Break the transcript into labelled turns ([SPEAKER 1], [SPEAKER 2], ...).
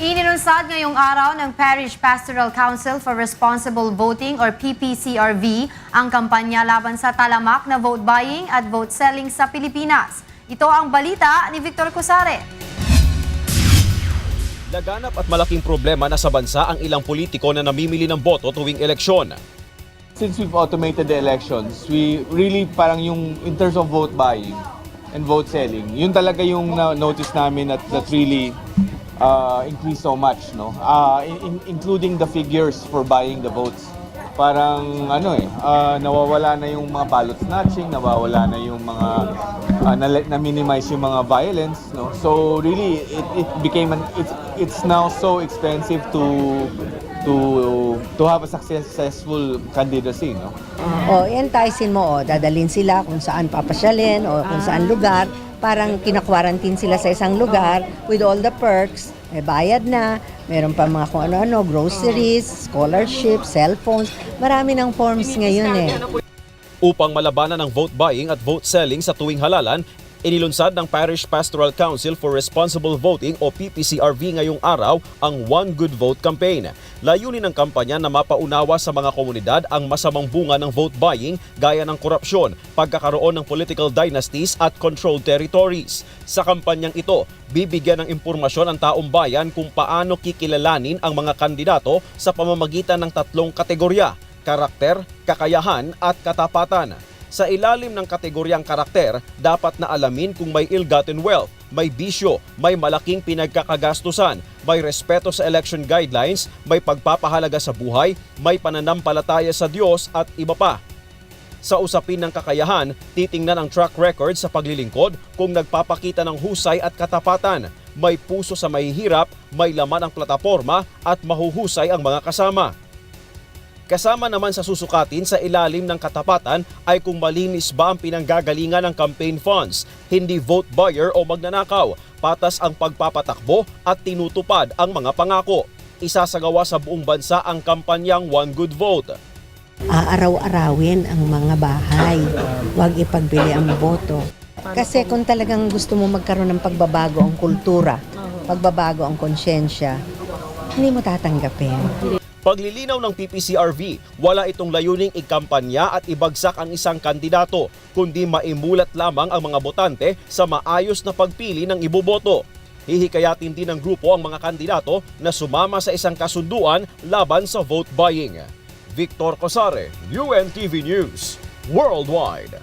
[SPEAKER 1] Inilunsad ngayong araw ng Parish Pastoral Council for Responsible Voting or PPCRV ang kampanya laban sa talamak na vote buying at vote selling sa Pilipinas. Ito ang balita ni Victor Cosare.
[SPEAKER 2] Laganap at malaking problema na sa bansa ang ilang politiko na namimili ng boto tuwing eleksyon.
[SPEAKER 3] Since we've automated the elections, we really parang yung in terms of vote buying and vote selling, yun talaga yung notice namin that really increased so much, no? Including the figures for buying the votes. Parang nawawala na yung mga ballot snatching, nawawala na yung mga na-minimize yung mga violence, no? So really it became it's now so expensive to have a successful candidacy, no?
[SPEAKER 4] Enticein mo, dadalhin sila kung saan papasyalin o kung saan lugar. Parang kinakwarantin sila sa isang lugar with all the perks. May bayad na, meron pa mga kung ano-ano, groceries, scholarship, cellphones. Marami ng forms ngayon eh.
[SPEAKER 2] Upang malabanan ang vote buying at vote selling sa tuwing halalan, inilunsad ng Parish Pastoral Council for Responsible Voting o PPCRV ngayong araw ang One Good Vote Campaign. Layunin ng kampanya na mapaunawa sa mga komunidad ang masamang bunga ng vote buying gaya ng korupsyon, pagkakaroon ng political dynasties at controlled territories. Sa kampanyang ito, bibigyan ng impormasyon ang taong bayan kung paano kikilalanin ang mga kandidato sa pamamagitan ng tatlong kategorya: karakter, kakayahan at katapatan. Sa ilalim ng kategoryang karakter, dapat na alamin kung may ill-gotten wealth, may bisyo, may malaking pinagkakagastusan, may respeto sa election guidelines, may pagpapahalaga sa buhay, may pananampalataya sa Diyos at iba pa. Sa usapin ng kakayahan, titingnan ang track record sa paglilingkod kung nagpapakita ng husay at katapatan, may puso sa mahihirap, may laman ang plataporma at mahuhusay ang mga kasama. Kasama naman sa susukatin sa ilalim ng katapatan ay kung malinis ba ang pinanggagalingan ng campaign funds, hindi vote buyer o magnanakaw, patas ang pagpapatakbo at tinutupad ang mga pangako. Isasagawa sa buong bansa ang kampanyang One Good Vote.
[SPEAKER 4] Aaraw-arawin ang mga bahay, huwag ipagbili ang boto. Kasi kung talagang gusto mo magkaroon ng pagbabago ang kultura, pagbabago ang konsyensya, hindi mo tatanggapin.
[SPEAKER 2] Paglilinaw ng PPCRV, wala itong layuning ikampanya at ibagsak ang isang kandidato, kundi maimulat lamang ang mga botante sa maayos na pagpili ng iboboto. Hihikayatin din ng grupo ang mga kandidato na sumama sa isang kasunduan laban sa vote buying. Victor Cosare, UNTV News, Worldwide.